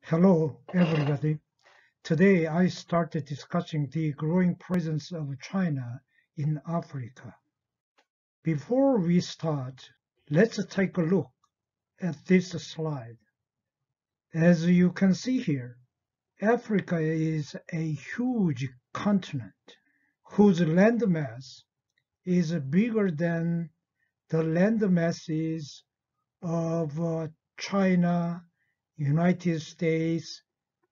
Hello, everybody. Today I started discussing the growing presence of China in Africa. Before we start, let's take a look at this slide. As you can see here, Africa is a huge continent whose landmass is bigger than the landmasses of China, United States,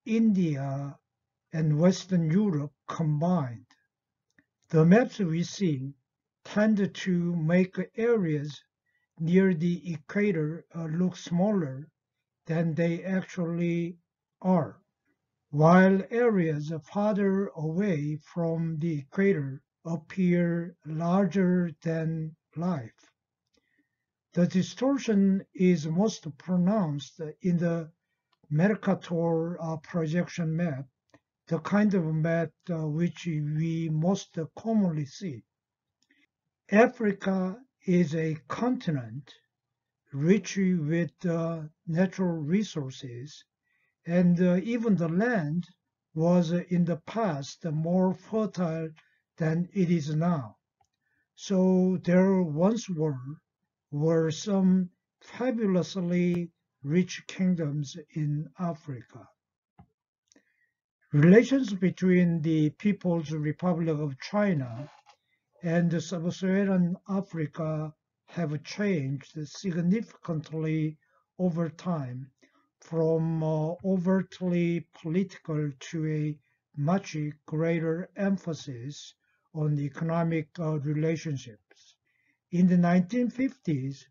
India, and Western Europe combined. The maps we see tend to make areas near the equator look smaller than they actually are, while areas farther away from the equator appear larger than life. The distortion is most pronounced in the Mercator projection map, the kind of map which we most commonly see. Africa is a continent rich with natural resources, and even the land was in the past more fertile than it is now. So there once were some fabulously rich kingdoms in Africa. Relations between the People's Republic of China and Sub-Saharan Africa have changed significantly over time, from overtly political to a much greater emphasis on economic relationships. In the 1950s,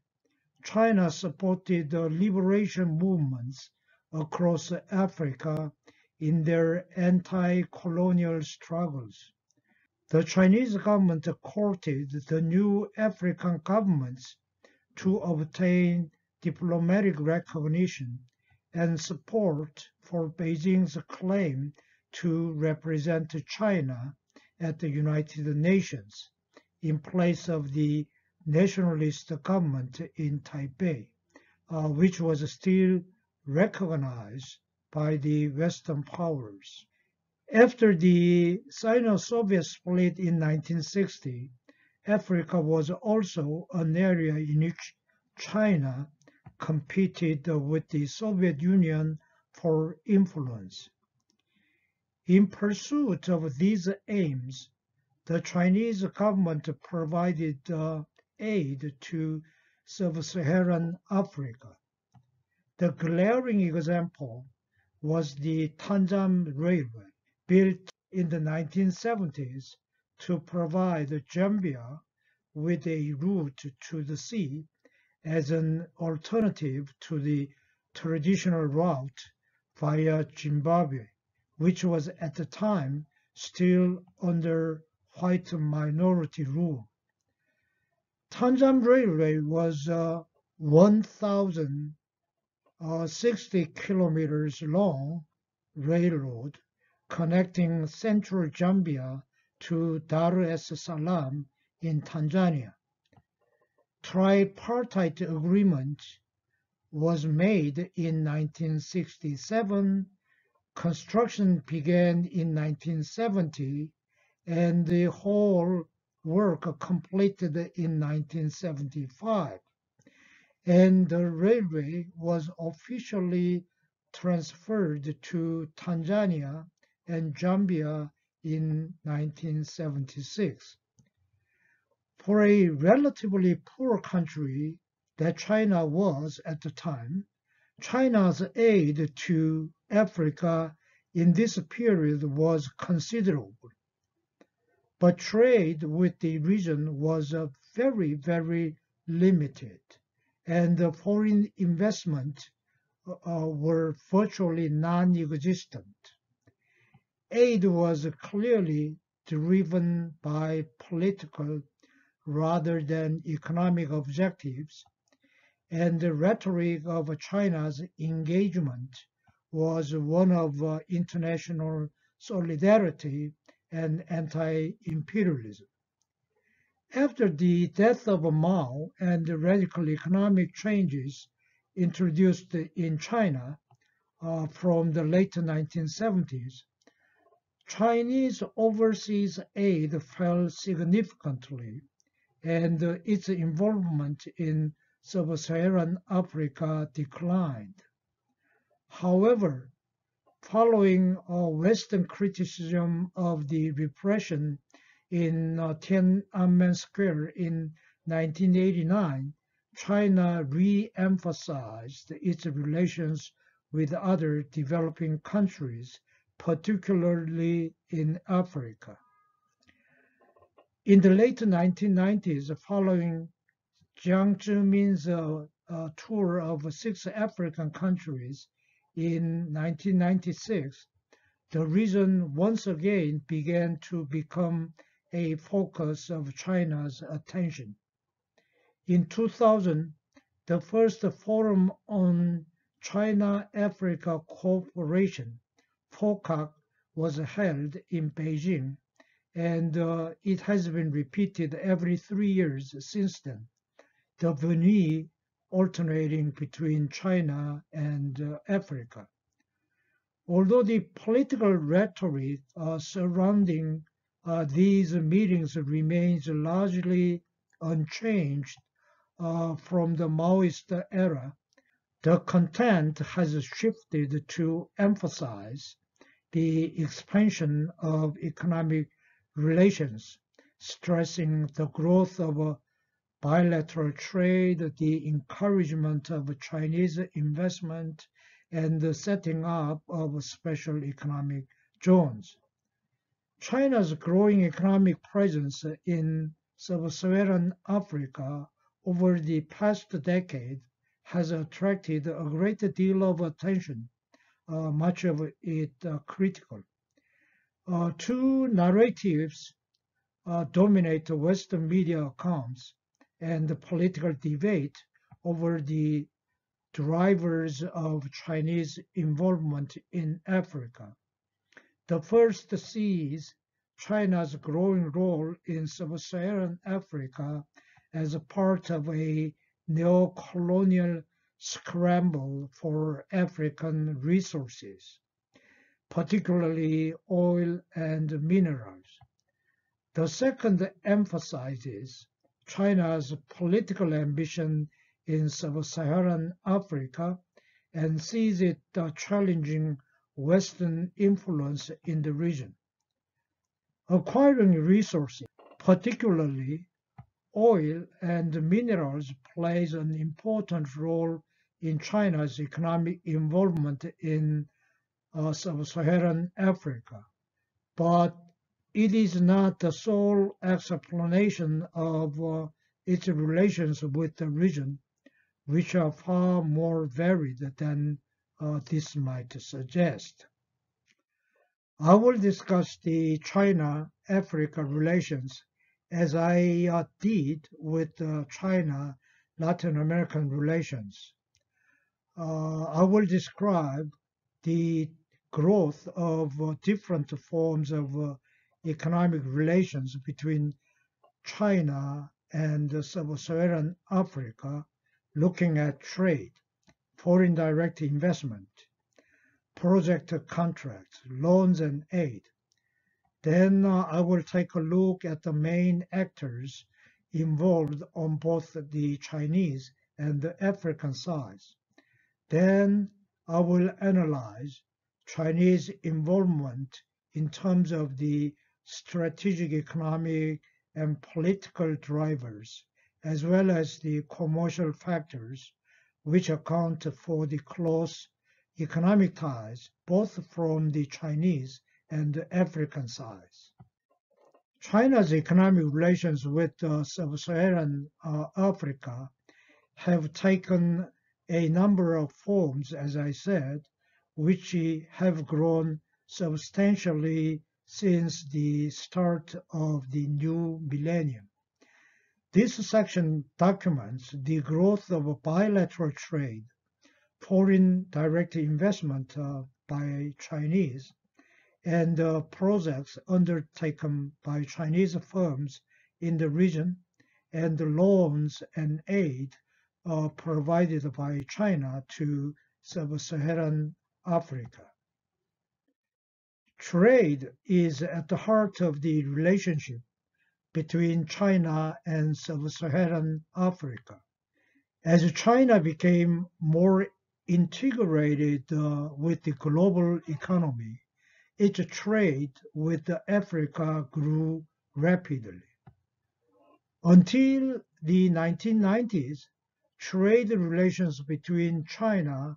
China supported the liberation movements across Africa in their anti-colonial struggles. The Chinese government courted the new African governments to obtain diplomatic recognition and support for Beijing's claim to represent China at the United Nations in place of the nationalist government in Taipei, which was still recognized by the Western powers. After the Sino-Soviet split in 1960, Africa was also an area in which China competed with the Soviet Union for influence. In pursuit of these aims, the Chinese government provided aid to Sub-Saharan Africa. The glaring example was the Tanjam Railway, built in the 1970s to provide Zambia with a route to the sea as an alternative to the traditional route via Zimbabwe, which was at the time still under white minority rule. Tanjam Railway was 1,060 kilometers long railroad connecting central Zambia to Dar es Salaam in Tanzania. Tripartite agreement was made in 1967, construction began in 1970, and the whole work completed in 1975. And the railway was officially transferred to Tanzania and Zambia in 1976. For a relatively poor country that China was at the time, China's aid to Africa in this period was considerable. But trade with the region was very, very limited, and foreign investment were virtually non-existent. Aid was clearly driven by political rather than economic objectives, and the rhetoric of China's engagement was one of international solidarity and anti-imperialism. After the death of Mao and the radical economic changes introduced in China, from the late 1970s, Chinese overseas aid fell significantly, and its involvement in Sub-Saharan Africa declined. However, following Western criticism of the repression in Tiananmen Square in 1989, China re-emphasized its relations with other developing countries, particularly in Africa. In the late 1990s, following Jiang Zemin's tour of 6 African countries in 1996, the region once again began to become a focus of China's attention. In 2000, the first Forum on China-Africa Cooperation, FOCAC, was held in Beijing, and it has been repeated every 3 years since then, the venue alternating between China and Africa. Although the political rhetoric surrounding these meetings remains largely unchanged from the Maoist era, the content has shifted to emphasize the expansion of economic relations, stressing the growth of bilateral trade, the encouragement of Chinese investment, and the setting up of special economic zones. China's growing economic presence in Sub-Saharan Africa over the past decade has attracted a great deal of attention, much of it critical. Two narratives dominate Western media accounts and the political debate over the drivers of Chinese involvement in Africa. The first sees China's growing role in Sub-Saharan Africa as a part of a neo-colonial scramble for African resources, particularly oil and minerals. The second emphasizes China's political ambition in Sub-Saharan Africa and sees it challenging Western influence in the region. Acquiring resources, particularly oil and minerals, plays an important role in China's economic involvement in Sub-Saharan Africa, but it is not the sole explanation of its relations with the region, which are far more varied than this might suggest. I will discuss the China-Africa relations as I did with China-Latin American relations. I will describe the growth of different forms of economic relations between China and Sub-Saharan Africa, looking at trade, foreign direct investment, project contracts, loans and aid. Then I will take a look at the main actors involved on both the Chinese and the African sides. Then I will analyze Chinese involvement in terms of the strategic, economic, and political drivers, as well as the commercial factors which account for the close economic ties both from the Chinese and the African sides. China's economic relations with Sub-Saharan Africa have taken a number of forms, as I said, which have grown substantially since the start of the new millennium. This section documents the growth of bilateral trade, foreign direct investment by Chinese, and projects undertaken by Chinese firms in the region, and the loans and aid provided by China to Sub-Saharan Africa. Trade is at the heart of the relationship between China and Sub-Saharan Africa. As China became more integrated with the global economy, its trade with Africa grew rapidly. Until the 1990s, trade relations between China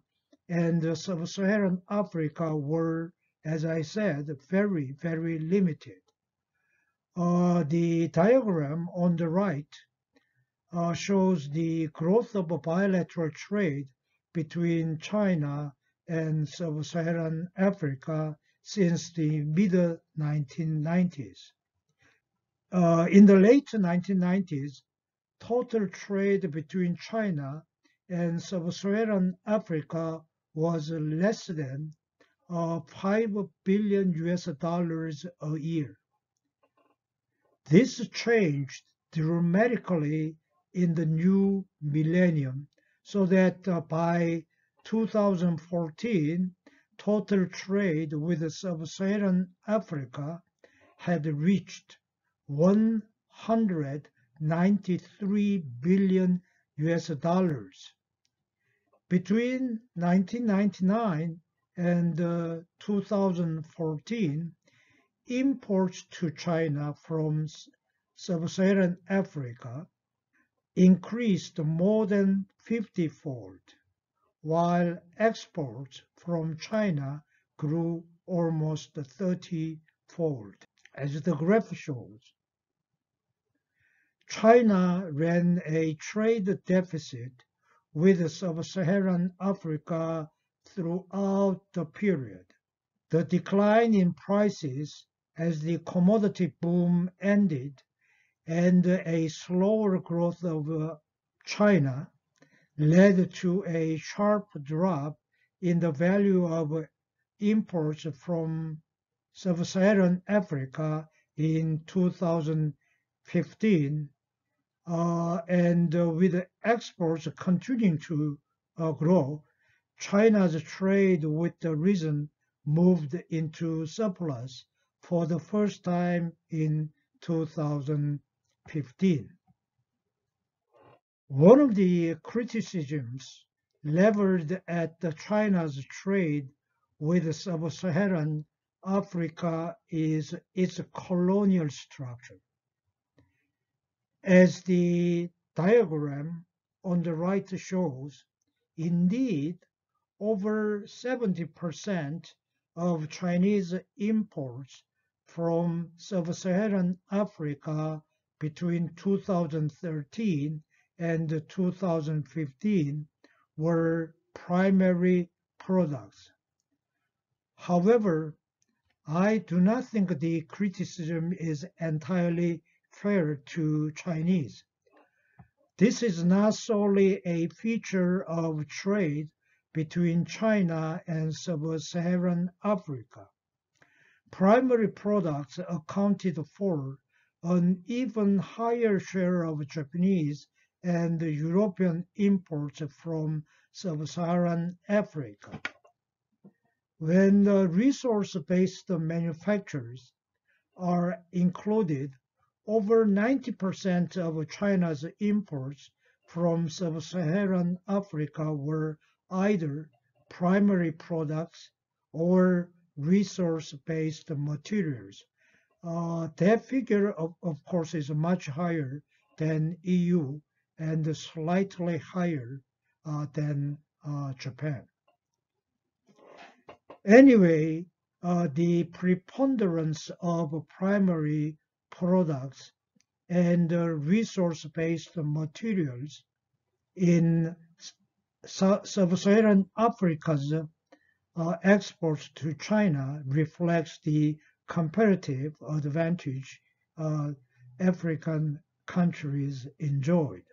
and Sub-Saharan Africa were, as I said, very, very limited. The diagram on the right shows the growth of bilateral trade between China and Sub-Saharan Africa since the mid-1990s. In the late 1990s, total trade between China and Sub-Saharan Africa was less than $5 billion a year. This changed dramatically in the new millennium, so that by 2014, total trade with Sub-Saharan Africa had reached $193 billion. Between 1999 and 2014, imports to China from Sub-Saharan Africa increased more than 50-fold, while exports from China grew almost 30-fold. As the graph shows, China ran a trade deficit with Sub-Saharan Africa throughout the period. The decline in prices as the commodity boom ended and a slower growth of China led to a sharp drop in the value of imports from Sub-Saharan Africa in 2015, and with exports continuing to grow, China's trade with the region moved into surplus for the first time in 2015. One of the criticisms leveled at China's trade with Sub-Saharan Africa is its colonial structure. As the diagram on the right shows, indeed, over 70% of Chinese imports from Sub-Saharan Africa between 2013 and 2015 were primary products. However, I do not think the criticism is entirely fair to Chinese. This is not solely a feature of trade between China and Sub-Saharan Africa. Primary products accounted for an even higher share of Japanese and European imports from Sub-Saharan Africa. When resource-based manufacturers are included, over 90% of China's imports from Sub-Saharan Africa were either primary products or resource-based materials. That figure, of course, is much higher than EU and slightly higher than Japan. Anyway, the preponderance of primary products and resource-based materials in Sub-Saharan Africa's exports to China reflects the comparative advantage African countries enjoyed.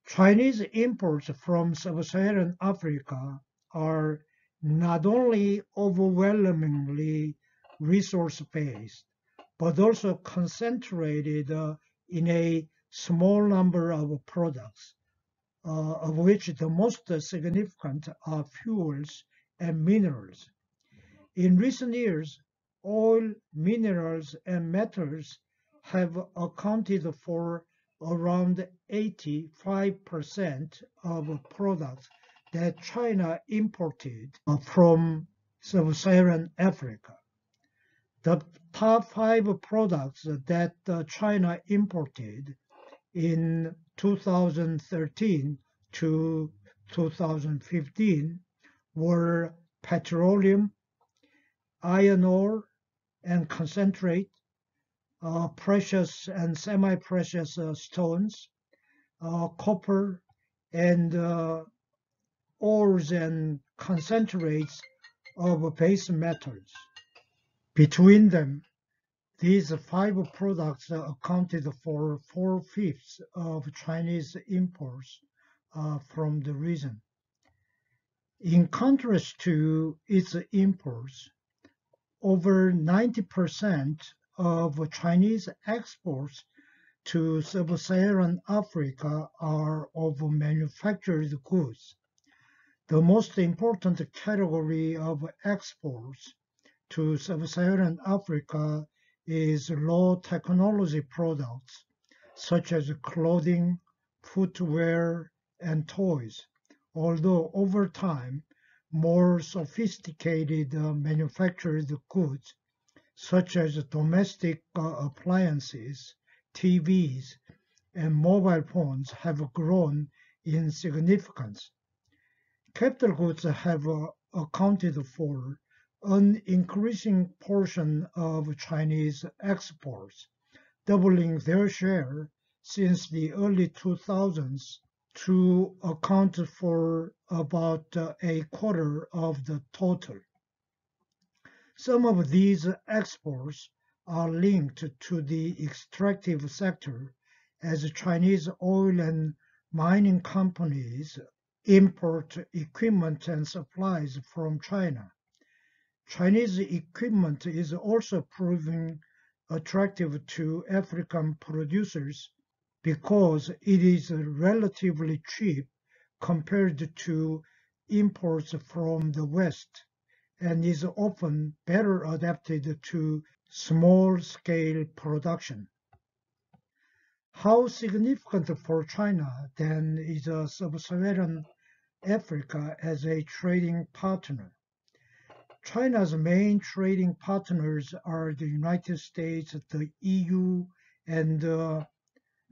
Chinese imports from Sub-Saharan Africa are not only overwhelmingly resource-based, but also concentrated in a small number of products, of which the most significant are fuels and minerals. In recent years, oil, minerals, and metals have accounted for around 85% of products that China imported from Sub-Saharan Africa. The top 5 products that China imported in 2013 to 2015 were petroleum, iron ore and concentrate, precious and semi-precious stones, copper, and ores and concentrates of base metals. Between them, these 5 products accounted for 4/5 of Chinese imports from the region. In contrast to its imports, over 90% of Chinese exports to Sub-Saharan Africa are of manufactured goods. The most important category of exports to Sub-Saharan Africa is low technology products such as clothing, footwear, and toys, although over time, more sophisticated manufactured goods such as domestic appliances, TVs, and mobile phones have grown in significance. Capital goods have accounted for an increasing portion of Chinese exports, doubling their share since the early 2000s to account for about a quarter of the total. Some of these exports are linked to the extractive sector as Chinese oil and mining companies import equipment and supplies from China. Chinese equipment is also proving attractive to African producers because it is relatively cheap compared to imports from the West and is often better adapted to small-scale production. How significant for China, then, is Sub-Saharan Africa as a trading partner? China's main trading partners are the United States, the EU, and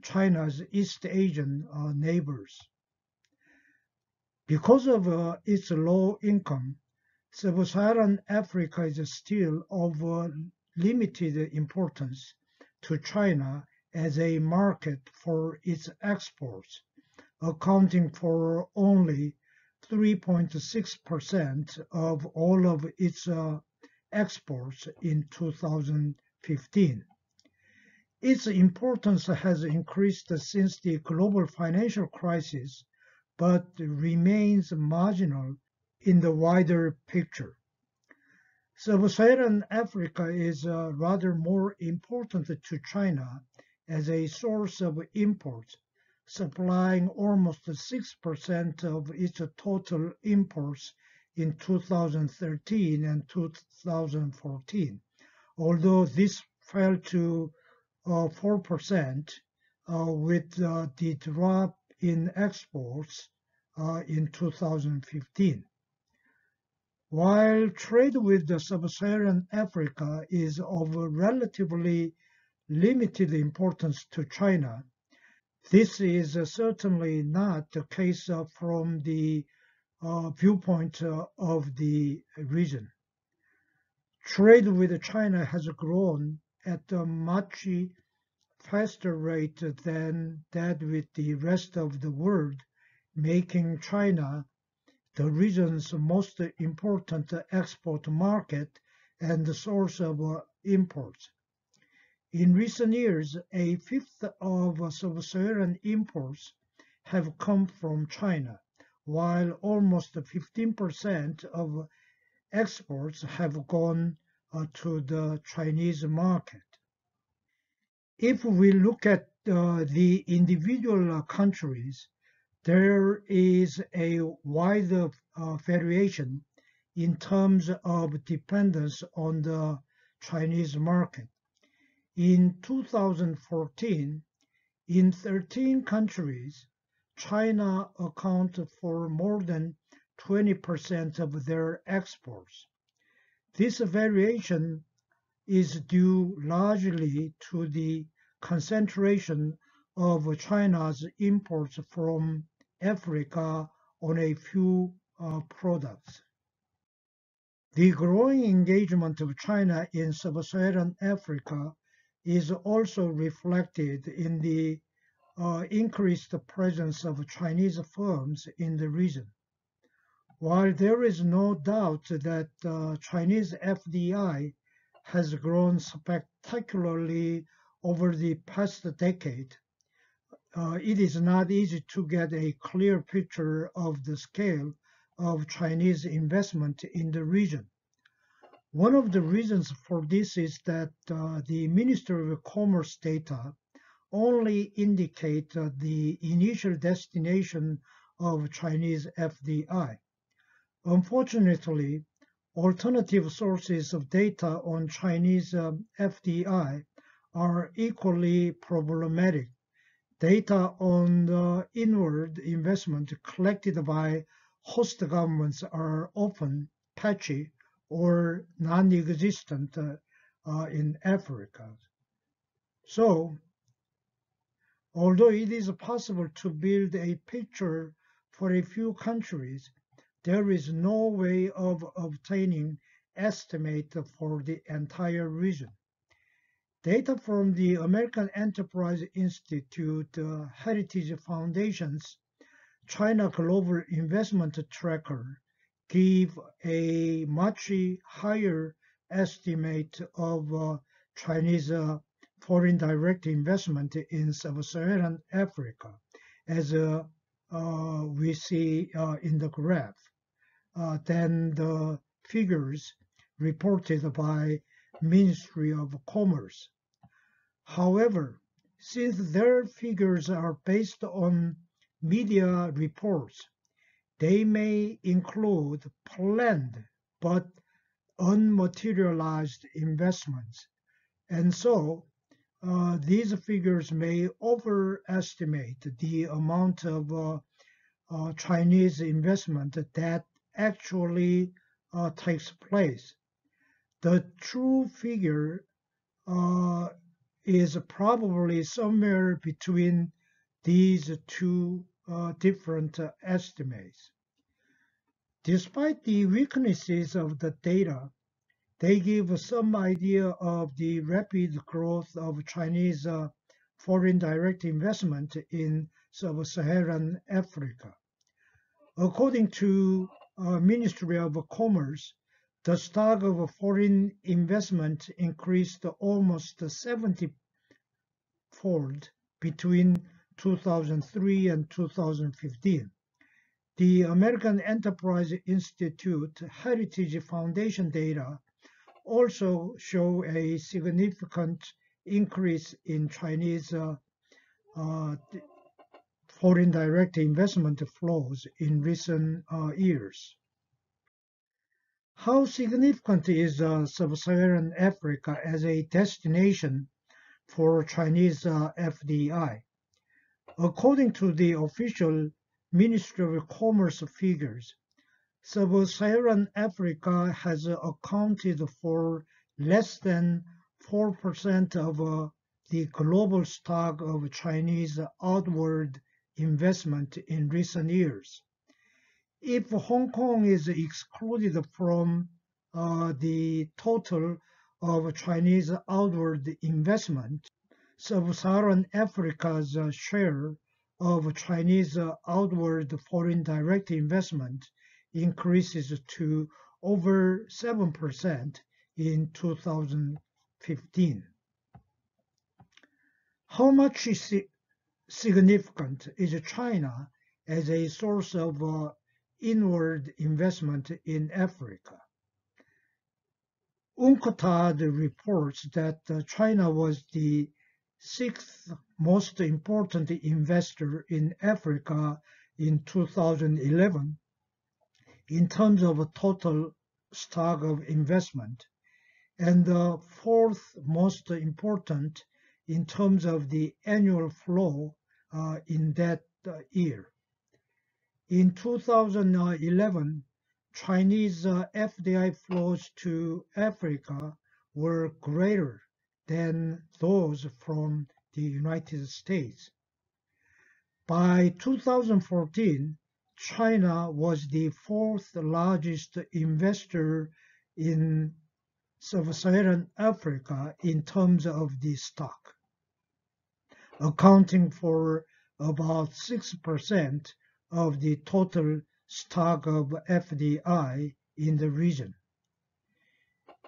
China's East Asian neighbors. Because of its low income, Sub-Saharan Africa is still of limited importance to China as a market for its exports, accounting for only 3.6% of all of its exports in 2015. Its importance has increased since the global financial crisis, but remains marginal in the wider picture. Sub-Saharan Africa is rather more important to China as a source of imports, supplying almost 6% of its total imports in 2013 and 2014, although this fell to 4% with the drop in exports in 2015. While trade with the Sub-Saharan Africa is of relatively limited importance to China, this is certainly not the case from the viewpoint of the region. Trade with China has grown at a much faster rate than that with the rest of the world, making China the region's most important export market and the source of imports. In recent years, a fifth of Sub-Saharan imports have come from China, while almost 15% of exports have gone to the Chinese market. If we look at the individual countries, there is a wide variation in terms of dependence on the Chinese market. In 2014, in 13 countries, China accounted for more than 20% of their exports. This variation is due largely to the concentration of China's imports from Africa on a few products. The growing engagement of China in Sub-Saharan Africa is also reflected in the increased presence of Chinese firms in the region. While there is no doubt that Chinese FDI has grown spectacularly over the past decade, it is not easy to get a clear picture of the scale of Chinese investment in the region. One of the reasons for this is that the Ministry of Commerce data only indicate the initial destination of Chinese FDI. Unfortunately, alternative sources of data on Chinese FDI are equally problematic. Data on the inward investment collected by host governments are often patchy or non-existent in Africa. So, although it is possible to build a picture for a few countries, there is no way of obtaining estimate for the entire region. Data from the American Enterprise Institute Heritage Foundation's China Global Investment Tracker give a much higher estimate of Chinese foreign direct investment in Sub-Saharan Africa, as we see in the graph, than the figures reported by Ministry of Commerce. However, since their figures are based on media reports, they may include planned but unmaterialized investments, and so these figures may overestimate the amount of Chinese investment that actually takes place. The true figure is probably somewhere between these two different estimates. Despite the weaknesses of the data, they give some idea of the rapid growth of Chinese foreign direct investment in Sub-Saharan Africa. According to Ministry of Commerce, the stock of foreign investment increased almost 70-fold between 2003 and 2015. The American Enterprise Institute Heritage Foundation data also show a significant increase in Chinese foreign direct investment flows in recent years. How significant is Sub-Saharan Africa as a destination for Chinese FDI? According to the official Ministry of Commerce figures, Sub-Saharan Africa has accounted for less than 4% of the global stock of Chinese outward investment in recent years. If Hong Kong is excluded from the total of Chinese outward investment, Sub-Saharan Africa's share of Chinese outward foreign direct investment increases to over 7% in 2015. How much significant is China as a source of inward investment in Africa? UNCTAD reports that China was the sixth most important investor in Africa in 2011 in terms of total stock of investment, and the fourth most important in terms of the annual flow in that year. In 2011, Chinese FDI flows to Africa were greater than those from the United States. By 2014, China was the fourth largest investor in Sub-Saharan Africa in terms of the stock, accounting for about 6% of the total stock of FDI in the region.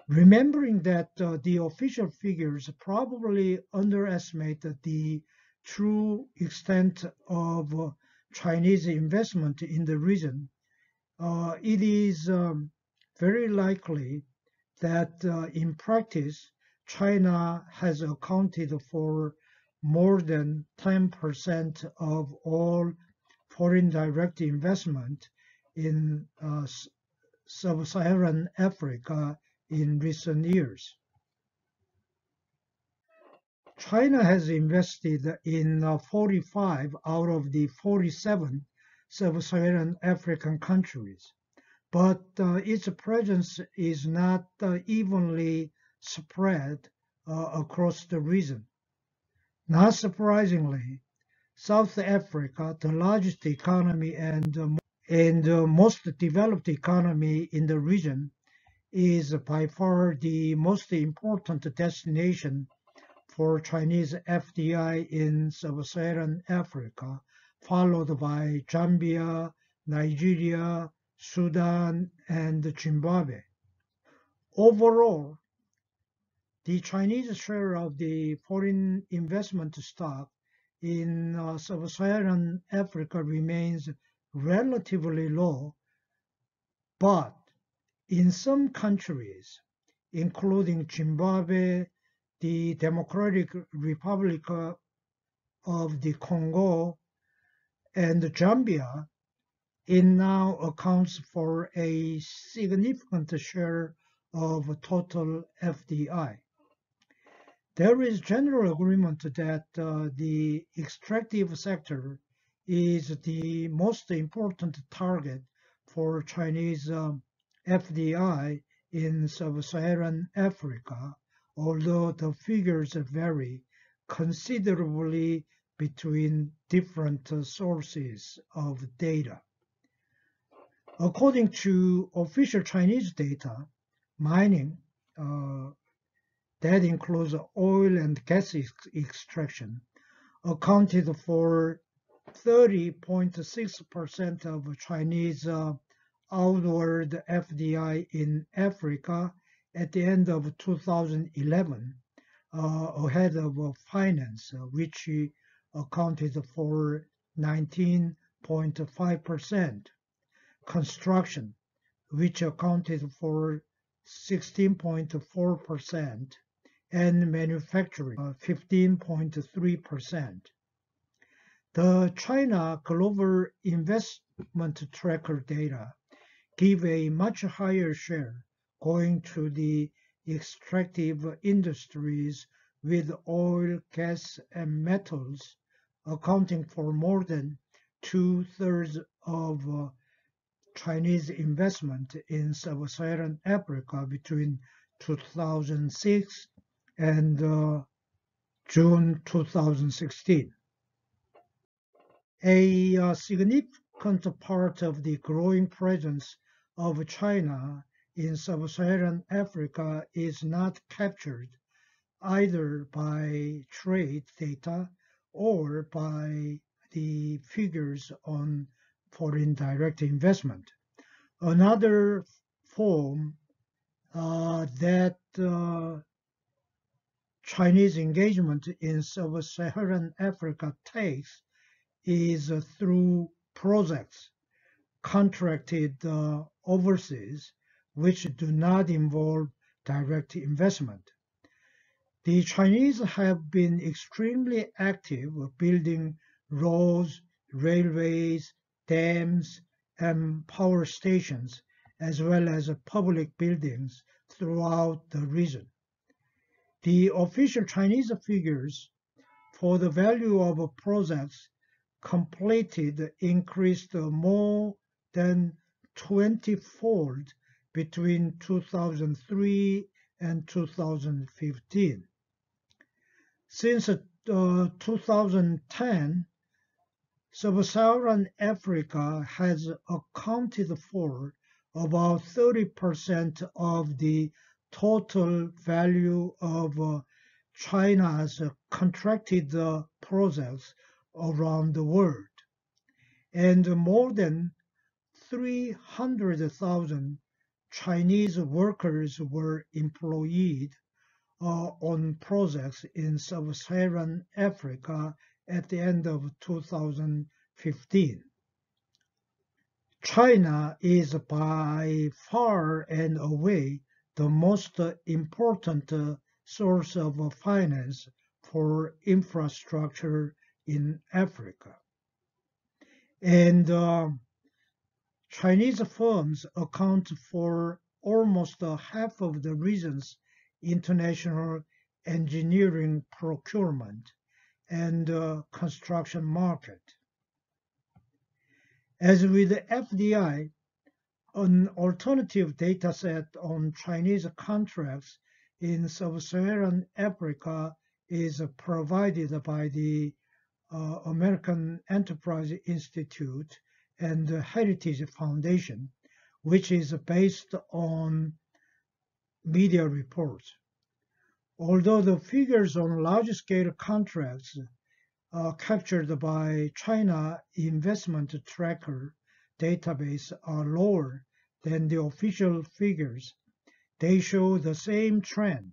Remembering that the official figures probably underestimate the true extent of Chinese investment in the region, it is very likely that in practice, China has accounted for more than 10% of all foreign direct investment in Sub-Saharan Africa in recent years. China has invested in 45 out of the 47 Sub-Saharan African countries, but its presence is not evenly spread across the region. Not surprisingly, South Africa, the largest economy and most developed economy in the region, is by far the most important destination for Chinese FDI in Sub-Saharan Africa, followed by Zambia, Nigeria, Sudan, and Zimbabwe. Overall, the Chinese share of the foreign investment stock in Sub-Saharan Africa remains relatively low, but in some countries, including Zimbabwe, the Democratic Republic of the Congo, and Zambia, it now accounts for a significant share of total FDI. There is general agreement that the extractive sector is the most important target for Chinese FDI in Sub-Saharan Africa, although the figures vary considerably between different sources of data. According to official Chinese data, mining, that includes oil and gas extraction, accounted for 30.6% of Chinese outward FDI in Africa at the end of 2011, ahead of finance, which accounted for 19.5%, construction, which accounted for 16.4%, and manufacturing, 15.3%. The China Global Investment Tracker data give a much higher share going to the extractive industries with oil, gas, and metals, accounting for more than 2/3 of Chinese investment in Sub-Saharan Africa between 2006 and June 2016. A significant part of the growing presence of China in Sub-Saharan Africa is not captured either by trade data or by the figures on foreign direct investment. Another form that Chinese engagement in Sub-Saharan Africa takes is through projects contracted overseas, which do not involve direct investment. The Chinese have been extremely active building roads, railways, dams, and power stations as well as public buildings throughout the region. The official Chinese figures for the value of projects completed increased more than 20-fold between 2003 and 2015. Since 2010, Sub-Saharan Africa has accounted for about 30% of the total value of China's contracted projects around the world, and more than 300,000 Chinese workers were employed on projects in Sub-Saharan Africa at the end of 2015. China is by far and away the most important source of finance for infrastructure in Africa. And Chinese firms account for almost half of the region's international engineering procurement and construction market. As with the FDI, an alternative data set on Chinese contracts in Sub-Saharan Africa is provided by the American Enterprise Institute and the Heritage Foundation, which is based on media reports. Although the figures on large-scale contracts captured by China Investment Tracker database are lower than the official figures, they show the same trend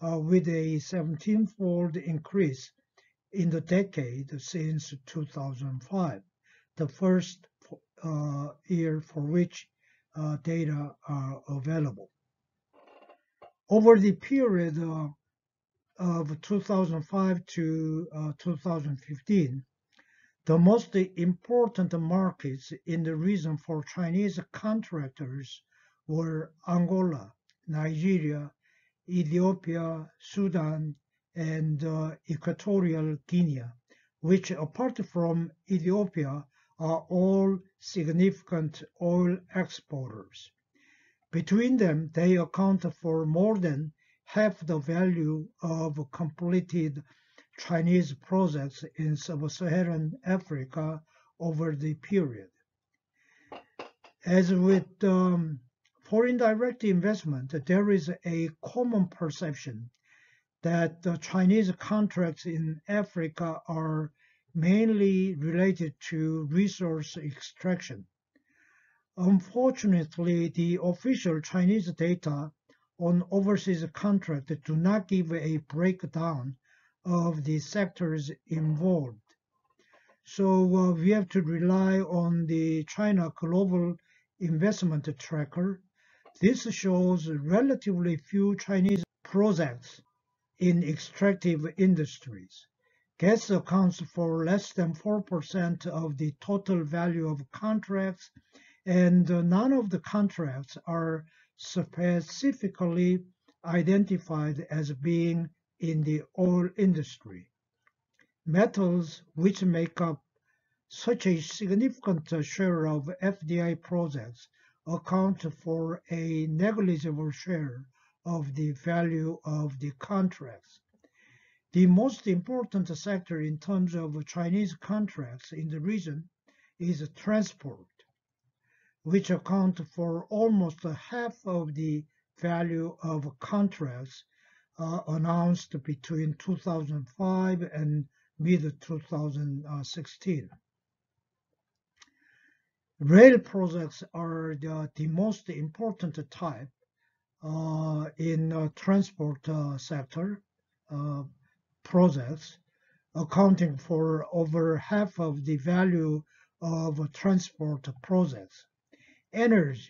with a 17-fold increase in the decade since 2005, the first year for which data are available. Over the period of 2005 to 2015, the most important markets in the region for Chinese contractors were Angola, Nigeria, Ethiopia, Sudan, and Equatorial Guinea, which, apart from Ethiopia, are all significant oil exporters. Between them, they account for more than half the value of completed Chinese projects in Sub-Saharan Africa over the period. As with foreign direct investment, there is a common perception that the Chinese contracts in Africa are mainly related to resource extraction. Unfortunately, the official Chinese data on overseas contracts do not give a breakdown of the sectors involved. So we have to rely on the China Global Investment Tracker. This shows relatively few Chinese projects in extractive industries. Gas accounts for less than 4% of the total value of contracts, and none of the contracts are specifically identified as being in the oil industry. Metals, which make up such a significant share of FDI projects, account for a negligible share of the value of the contracts. The most important sector in terms of Chinese contracts in the region is transport, which account for almost half of the value of contracts announced between 2005 and mid-2016. Rail projects are the most important type in transport sector projects, accounting for over half of the value of transport projects. Energy,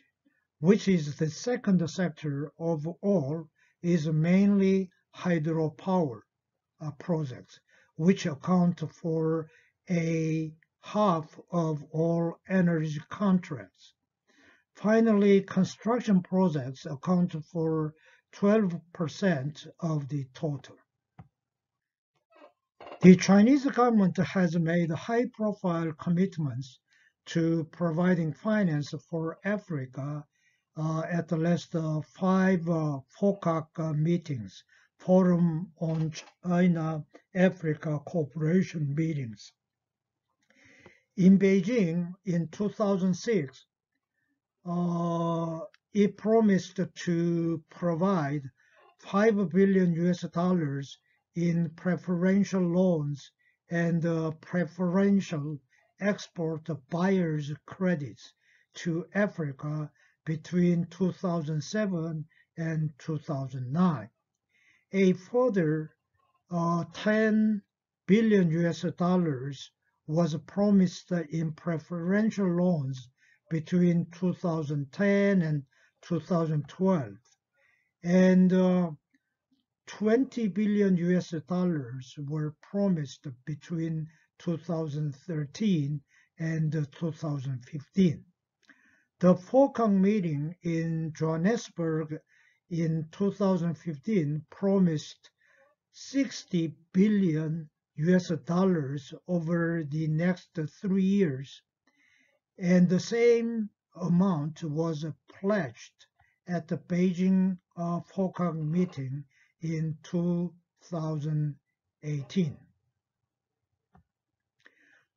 which is the second sector of all, is mainly hydropower projects, which account for a half of all energy contracts. Finally, construction projects account for 12% of the total. The Chinese government has made high-profile commitments to providing finance for Africa at least 5 FOCAC meetings, Forum on China-Africa Cooperation meetings. In Beijing in 2006, it promised to provide $5 billion in preferential loans and preferential export buyers credits to Africa between 2007 and 2009. A further $10 billion was promised in preferential loans between 2010 and 2012, and $20 billion were promised between 2013 and 2015. The FOCAC meeting in Johannesburg in 2015 promised $60 billion over the next 3 years, and the same amount was pledged at the Beijing FOCAC meeting in 2018.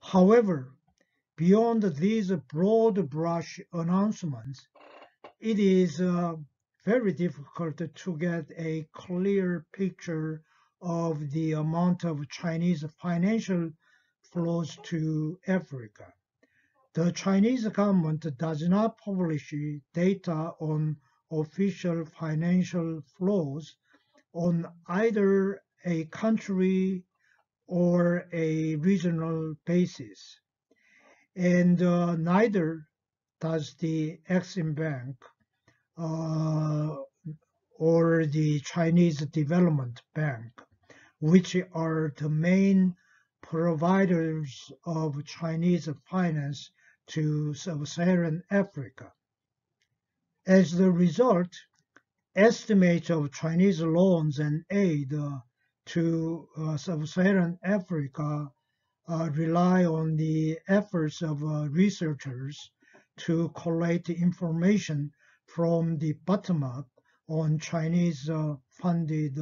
However, beyond these broad brush announcements, it is very difficult to get a clear picture of the amount of Chinese financial flows to Africa. The Chinese government does not publish data on official financial flows on either a country or a regional basis, and neither does the Exim Bank or the Chinese Development Bank, which are the main providers of Chinese finance to Sub-Saharan Africa. As the result, estimates of Chinese loans and aid to Sub-Saharan Africa rely on the efforts of researchers to collect information from the bottom up on Chinese funded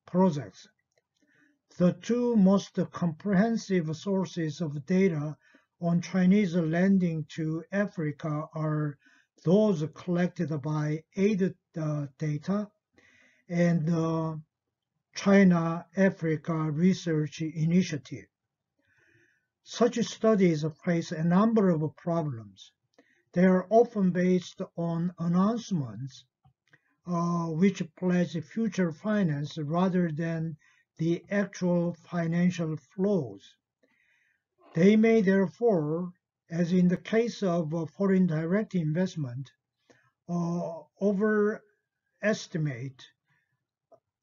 projects. The two most comprehensive sources of data on Chinese lending to Africa are those collected by Aid Data and China-Africa Research Initiative. Such studies face a number of problems. They are often based on announcements which pledge future finance rather than the actual financial flows. They may therefore, as in the case of foreign direct investment, overestimate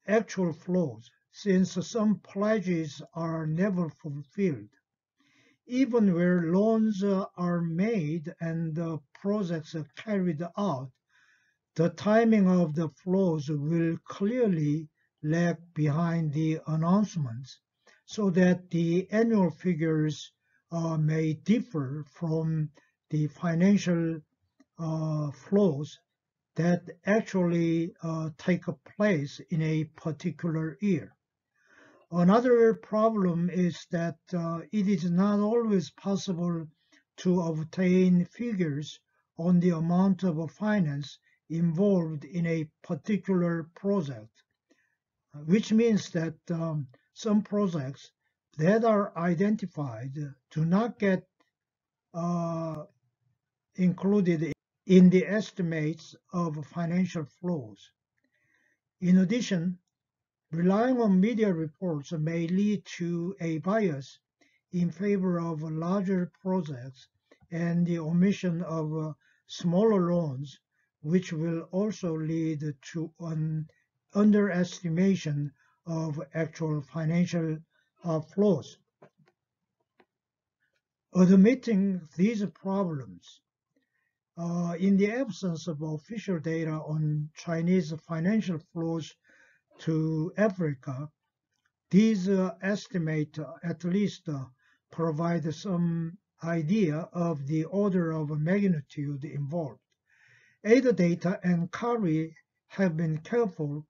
actual flows, since some pledges are never fulfilled. Even where loans are made and projects are carried out, the timing of the flows will clearly lag behind the announcements, so that the annual figures may differ from the financial flows that actually take place in a particular year. Another problem is that it is not always possible to obtain figures on the amount of finance involved in a particular project, which means that some projects that are identified do not get included in the estimates of financial flows. In addition, relying on media reports may lead to a bias in favor of larger projects and the omission of smaller loans, which will also lead to an underestimation of actual financial flows. Admitting these problems, In the absence of official data on Chinese financial flows to Africa, these estimates at least provide some idea of the order of magnitude involved. Ada Data and CARI have been careful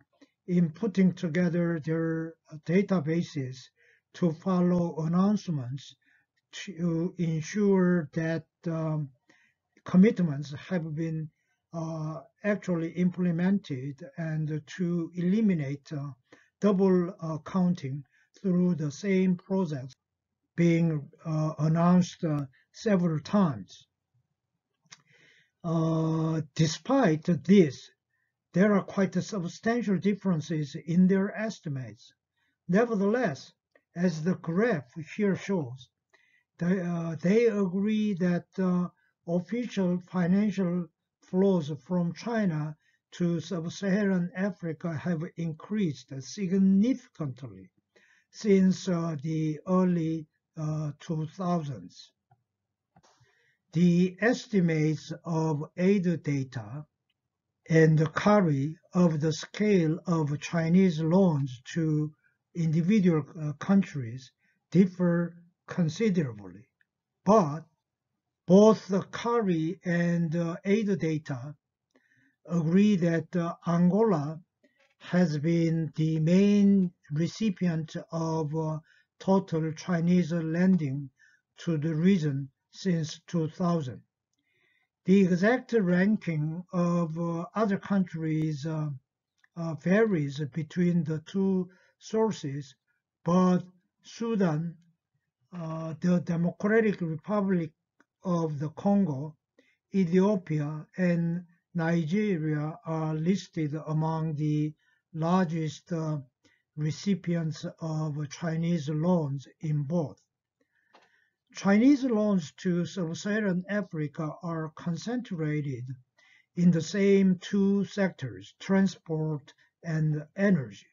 in putting together their databases to follow announcements to ensure that commitments have been actually implemented and to eliminate double counting through the same projects being announced several times. Despite this, there are quite substantial differences in their estimates. Nevertheless, as the graph here shows, they agree that official financial flows from China to Sub-Saharan Africa have increased significantly since the early 2000s. The estimates of aid data and the CARI of the scale of Chinese loans to individual countries differ considerably, but both the CARI and aid data agree that Angola has been the main recipient of total Chinese lending to the region since 2000. The exact ranking of other countries varies between the two sources, but Sudan, the Democratic Republic of the Congo, Ethiopia, and Nigeria are listed among the largest recipients of Chinese loans in both. Chinese loans to Sub-Saharan Africa are concentrated in the same two sectors, transport and energy,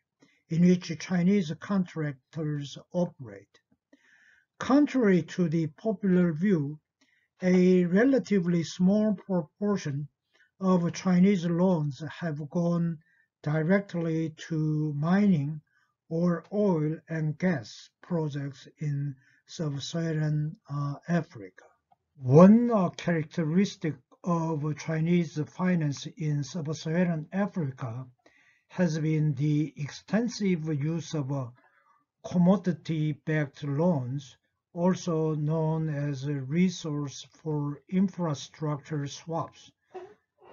in which Chinese contractors operate. Contrary to the popular view, a relatively small proportion of Chinese loans have gone directly to mining or oil and gas projects in Sub-Saharan Africa. One characteristic of Chinese finance in Sub-Saharan Africa has been the extensive use of commodity-backed loans, also known as a resource for infrastructure swaps,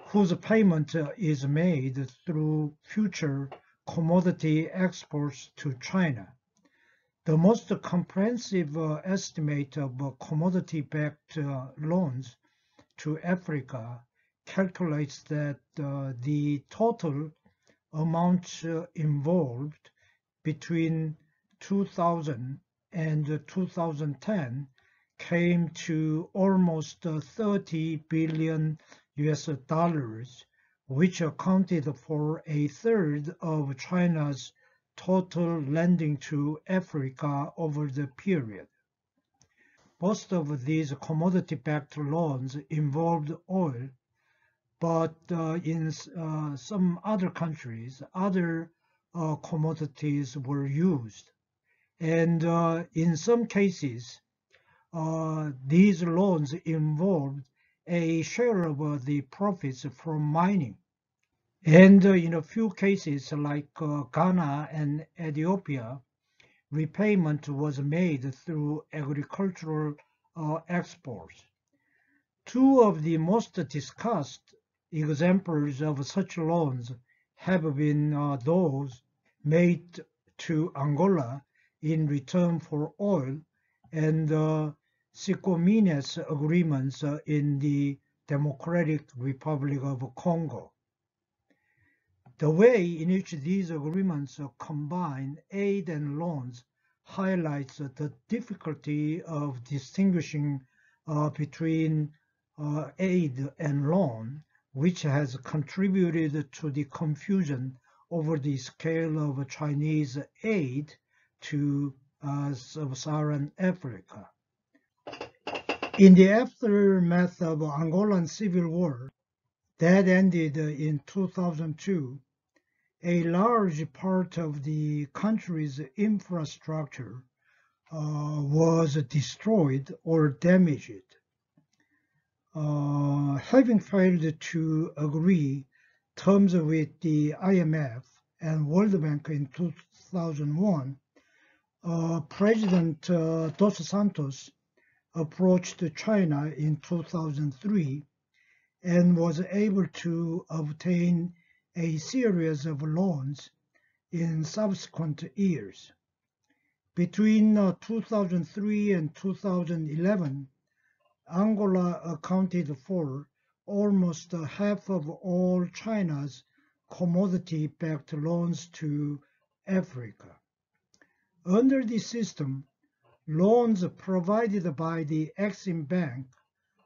whose payment is made through future commodity exports to China. The most comprehensive estimate of commodity-backed loans to Africa calculates that the total amount involved between 2000 and 2010 came to almost 30 billion US dollars, which accounted for a third of China's total lending to Africa over the period. Most of these commodity-backed loans involved oil, but in some other countries, other commodities were used. And in some cases, these loans involved a share of the profits from mining. And in a few cases, like Ghana and Ethiopia, repayment was made through agricultural exports. Two of the most discussed examples of such loans have been those made to Angola in return for oil and Sicomines agreements in the Democratic Republic of Congo. The way in which these agreements combine aid and loans highlights the difficulty of distinguishing between aid and loan, which has contributed to the confusion over the scale of Chinese aid to Sub-Saharan Africa. In the aftermath of Angolan Civil War that ended in 2002, a large part of the country's infrastructure was destroyed or damaged. Having failed to agree terms with the IMF and World Bank in 2001, President Dos Santos approached China in 2003 and was able to obtain a series of loans in subsequent years. Between 2003 and 2011, Angola accounted for almost half of all China's commodity-backed loans to Africa. Under this system, loans provided by the Exim Bank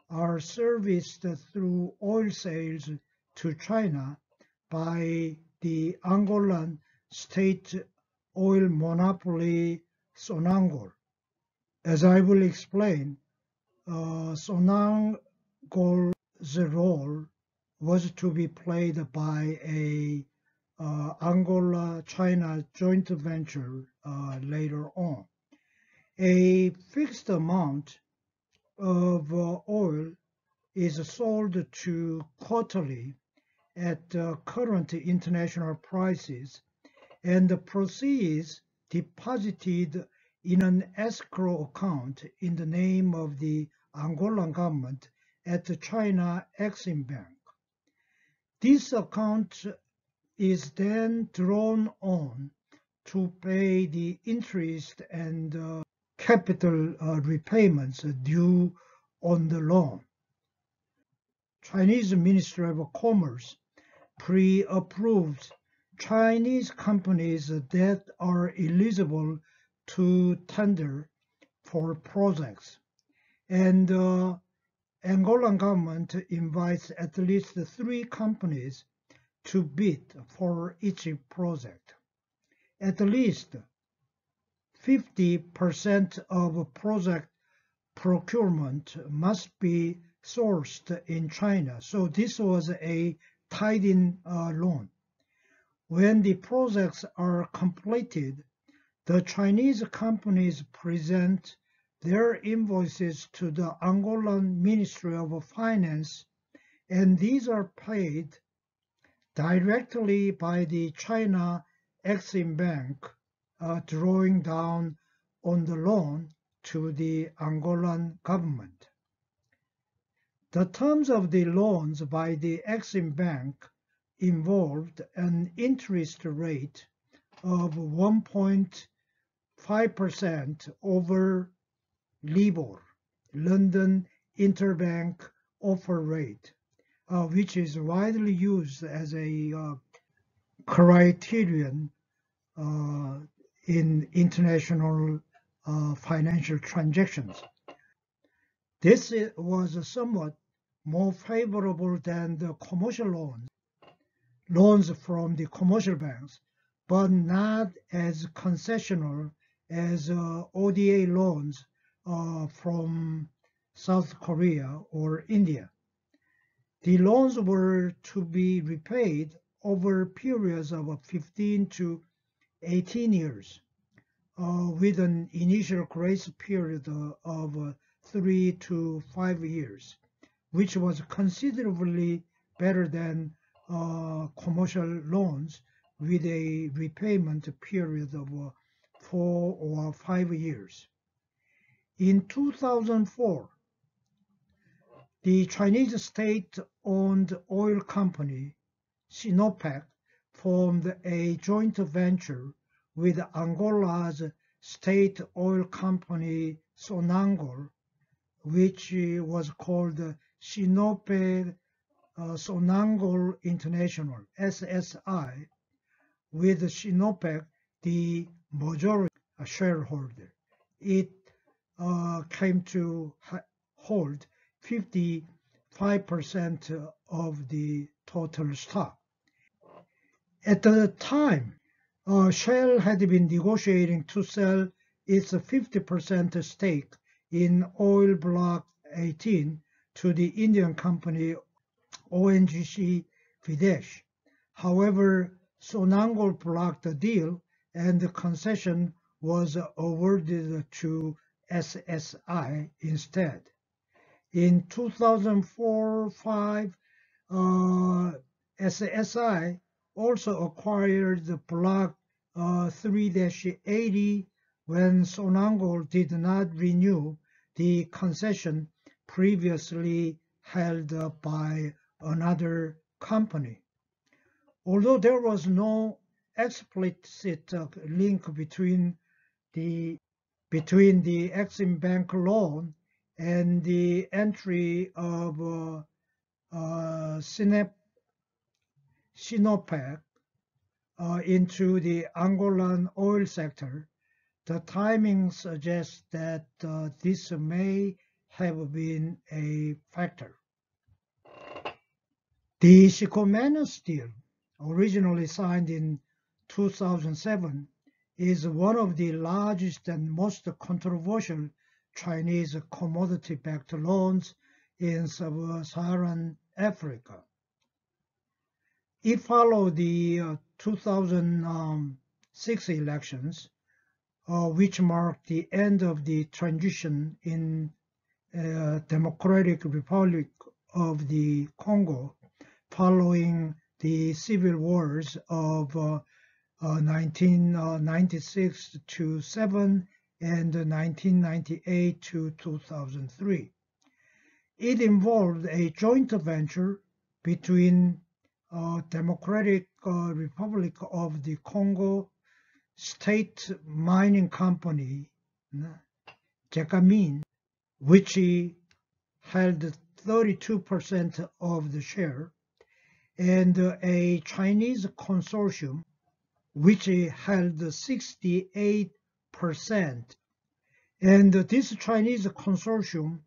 are serviced through oil sales to China by the Angolan state oil monopoly Sonangol. As I will explain, Sonangol's role was to be played by a Angola-China joint venture later on. A fixed amount of oil is sold to quarterly at current international prices, and the proceeds deposited in an escrow account in the name of the Angolan government at the China Exim Bank. This account is then drawn on to pay the interest and capital repayments due on the loan. Chinese Ministry of Commerce pre-approved Chinese companies that are eligible to tender for projects, and Angolan government invites at least 3 companies to bid for each project. At least 50% of project procurement must be sourced in China, so this was a tied-in loan. When the projects are completed, the Chinese companies present their invoices to the Angolan Ministry of Finance, and these are paid directly by the China Exim Bank, drawing down on the loan to the Angolan government. The terms of the loans by the Exim Bank involved an interest rate of 1.5% over LIBOR, London Interbank Offer Rate, which is widely used as a criterion in international financial transactions. This was somewhat more favorable than the commercial loans from the commercial banks, but not as concessional as ODA loans from South Korea or India. The loans were to be repaid over periods of 15 to 18 years, with an initial grace period of 3 to 5 years, which was considerably better than commercial loans with a repayment period of 4 or 5 years. In 2004, the Chinese state-owned oil company, Sinopec, formed a joint venture with Angola's state oil company, Sonangol, which was called Sinopec Sonangol International, SSI, with Sinopec the majority shareholder. It came to hold 55% of the total stock. At the time, Shell had been negotiating to sell its 50% stake in oil block 2018 to the Indian company ONGC Videsh. However, Sonangol blocked the deal and the concession was awarded to SSI instead. In 2004-05, SSI also acquired the Block 3-80 when Sonangol did not renew the concession previously held by another company. Although there was no explicit link between the Exim Bank loan and the entry of Sinopec into the Angolan oil sector, the timing suggests that this may have been a factor. The Sicomines deal, originally signed in 2007, is one of the largest and most controversial Chinese commodity-backed loans in Sub-Saharan Africa. It followed the 2006 elections, which marked the end of the transition in Democratic Republic of the Congo following the civil wars of 1996-7 and 1998 to 2003. It involved a joint venture between Democratic Republic of the Congo State Mining Company, Sicomines, which held 32% of the share, and a Chinese consortium which held 68%. And this Chinese consortium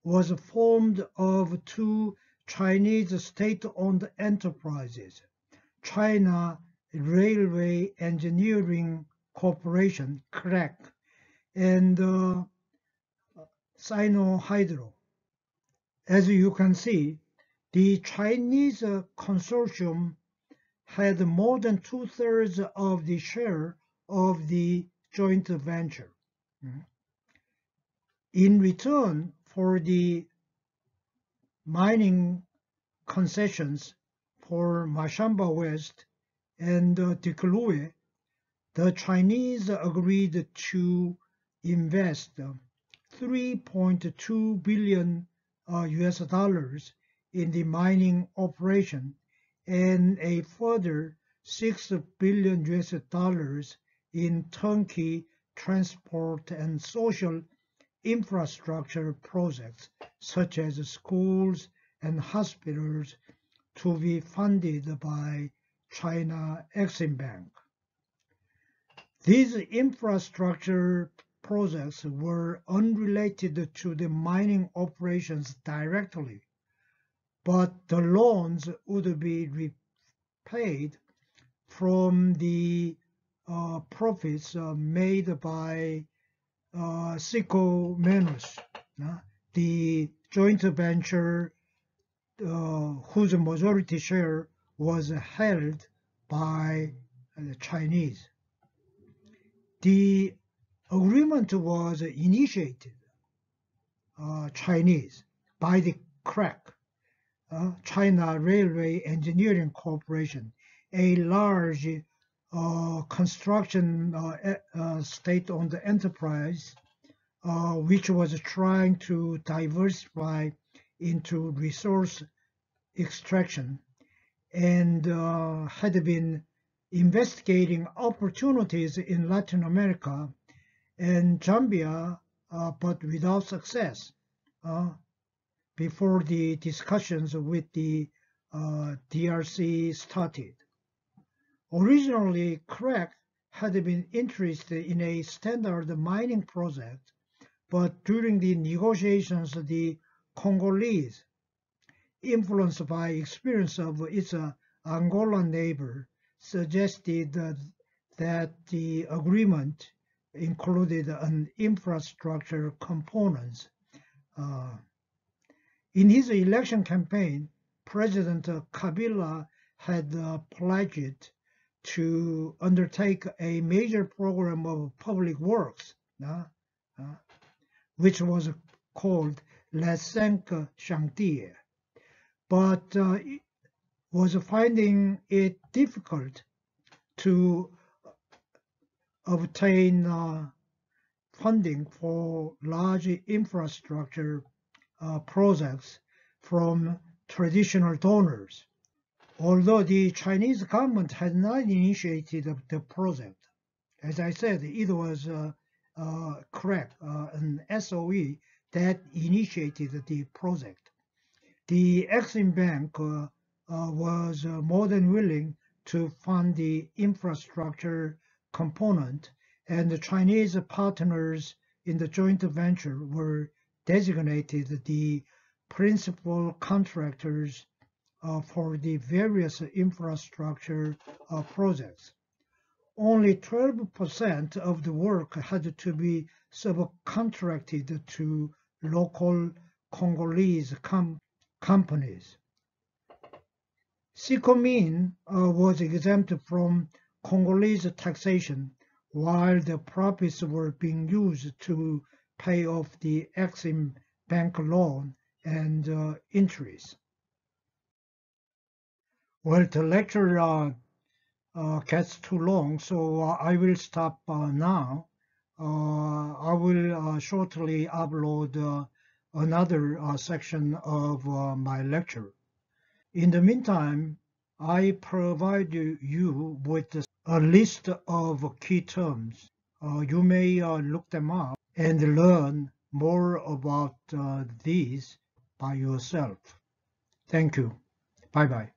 was formed of two Chinese state-owned enterprises, China Railway Engineering Corporation, CREC, and Sino-Hydro. As you can see, the Chinese consortium had more than 2/3 of the share of the joint venture. In return for the mining concessions for Mashamba West and Diklue, the Chinese agreed to invest $3.2 billion US in the mining operation and a further $6 billion US in turnkey transport and social infrastructure projects such as schools and hospitals to be funded by China Exim Bank. These infrastructure projects were unrelated to the mining operations directly, but the loans would be repaid from the profits made by Sicomines, the joint venture whose majority share was held by the Chinese. The agreement was initiated Chinese by the CREC, China Railway Engineering Corporation, a large construction state-owned enterprise which was trying to diversify into resource extraction and had been investigating opportunities in Latin America and Zambia, but without success before the discussions with the DRC started. Originally, CREC had been interested in a standard mining project, but during the negotiations, the Congolese, influenced by experience of its Angolan neighbor, suggested that the agreement included an infrastructure component. In his election campaign, President Kabila had pledged to undertake a major program of public works, which was called Les Cinq Chantiers, but was finding it difficult to obtain funding for large infrastructure projects from traditional donors. Although the Chinese government had not initiated the project, as I said, it was correct, an SOE that initiated the project. The Exim Bank was more than willing to fund the infrastructure component, and the Chinese partners in the joint venture were designated the principal contractors for the various infrastructure projects. Only 12% of the work had to be subcontracted to local Congolese companies. Sicomines was exempt from Congolese taxation, while the profits were being used to pay off the Exim Bank loan and interest. Well, the lecture gets too long, so I will stop now. I will shortly upload another section of my lecture. In the meantime, I provide you with a list of key terms. You may look them up and learn more about these by yourself. Thank you. Bye-bye.